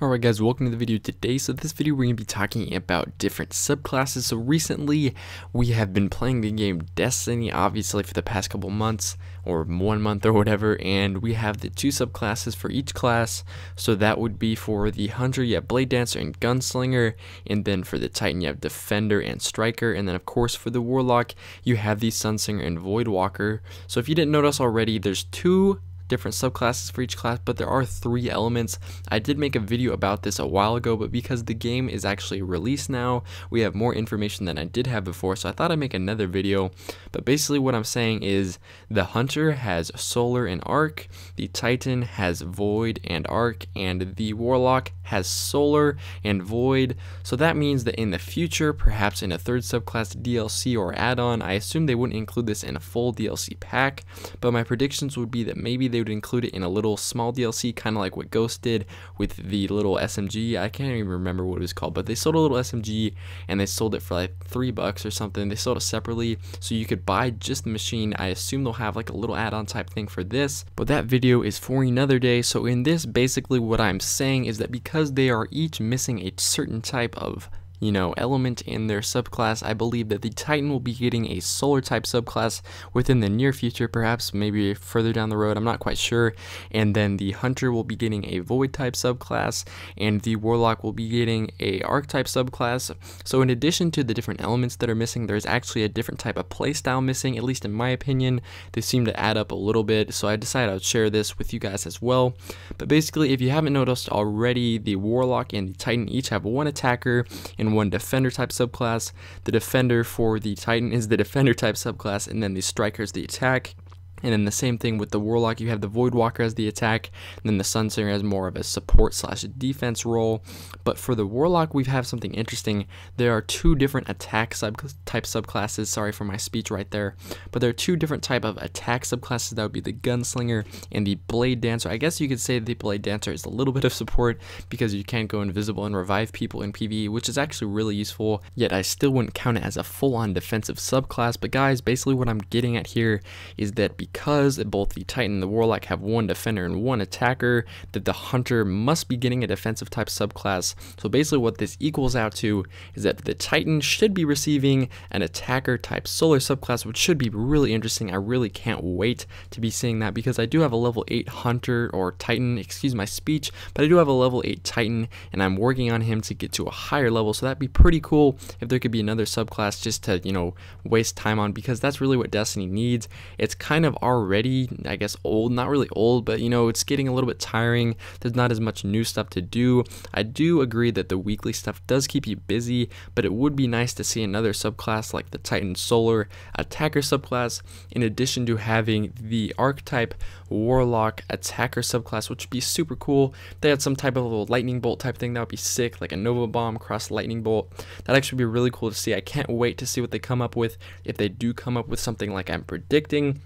Alright guys, welcome to the video today. So this video we're going to be talking about different subclasses. So recently we have been playing the game Destiny, obviously for the past couple months or 1 month or whatever, and we have the 2 subclasses for each class. So that would be for the Hunter you have Blade Dancer and Gunslinger, and then for the Titan you have Defender and Striker, and then of course for the Warlock you have the Sunsinger and Voidwalker. So if you didn't notice already, there's 2 different subclasses for each class, but there are 3 elements. I did make a video about this a while ago, but because the game is actually released now, we have more information than I did have before, so I thought I'd make another video. But basically what I'm saying is the Hunter has Solar and Arc, the Titan has Void and Arc, and the Warlock has Solar and Void. So that means that in the future, perhaps in a 3rd subclass DLC or add-on, I assume they wouldn't include this in a full DLC pack, but my predictions would be that maybe they would include it in a little small DLC, kind of like what Ghost did with the little SMG. I can't even remember what it was called, but they sold a little SMG and they sold it for like $3 or something. They sold it separately, so you could buy just the machine. I assume they'll have like a little add-on type thing for this, but that video is for another day. So in this, basically what I'm saying is that because they are each missing a certain type of element in their subclass, I believe that the Titan will be getting a Solar type subclass within the near future, perhaps maybe further down the road, I'm not quite sure. And then the Hunter will be getting a Void type subclass, and the Warlock will be getting a Arc type subclass. So in addition to the different elements that are missing, there's actually a different type of playstyle missing, at least in my opinion. They seem to add up a little bit, so I decided I would share this with you guys as well. But basically, if you haven't noticed already, the Warlock and the Titan each have 1 attacker and 1 defender type subclass. The defender for the Titan is the defender type subclass, and then the striker is the attack. And then the same thing with the Warlock, you have the Voidwalker as the attack, and then the Sunsinger has more of a support / defense role. But for the Warlock, we have something interesting. There are 2 different attack type subclasses, sorry for my speech right there, but there are 2 different type of attack subclasses. That would be the Gunslinger and the Blade Dancer. I guess you could say the Blade Dancer is a little bit of support because you can't go invisible and revive people in PvE, which is actually really useful, yet I still wouldn't count it as a full-on defensive subclass. But guys, basically what I'm getting at here is that because both the Titan and the Warlock have 1 defender and 1 attacker, that the Hunter must be getting a defensive type subclass. So basically what this equals out to is that the Titan should be receiving an attacker type Solar subclass, which should be really interesting. I really can't wait to be seeing that, because I do have a level 8 Hunter or Titan, excuse my speech, but I do have a level 8 Titan, and I'm working on him to get to a higher level. So that'd be pretty cool if there could be another subclass just to, waste time on, because that's really what Destiny needs. It's kind of already, I guess, old, not really old, but it's getting a little bit tiring. There's not as much new stuff to do. I do agree that the weekly stuff does keep you busy, but it would be nice to see another subclass like the Titan Solar attacker subclass, in addition to having the Archetype Warlock attacker subclass, which would be super cool. If they had some type of little lightning bolt type thing, that would be sick, like a Nova Bomb cross lightning bolt. That'd actually be really cool to see. I can't wait to see what they come up with, if they do come up with something like I'm predicting.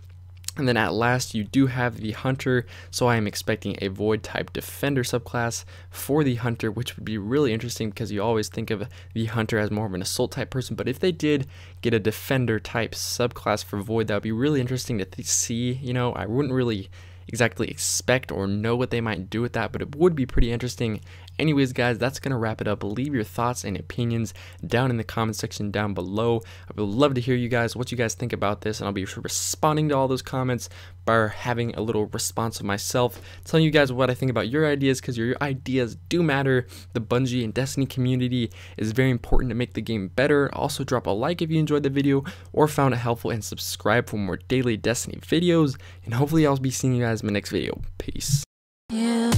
And then at last, you do have the Hunter, so I am expecting a Void type defender subclass for the Hunter, which would be really interesting because you always think of the Hunter as more of an assault type person. But if they did get a defender type subclass for Void, that would be really interesting to see. I wouldn't really exactly expect or know what they might do with that, but it would be pretty interesting. Anyways guys, that's gonna wrap it up. Leave your thoughts and opinions down in the comment section down below. I would love to hear you guys, what you guys think about this, and I'll be responding to all those comments by having a little response of myself, telling you guys what I think about your ideas, because your ideas do matter. The Bungie and Destiny community is very important to make the game better. Also drop a like if you enjoyed the video or found it helpful, and subscribe for more daily Destiny videos, and hopefully I'll be seeing you guys in my next video. Peace. Yeah.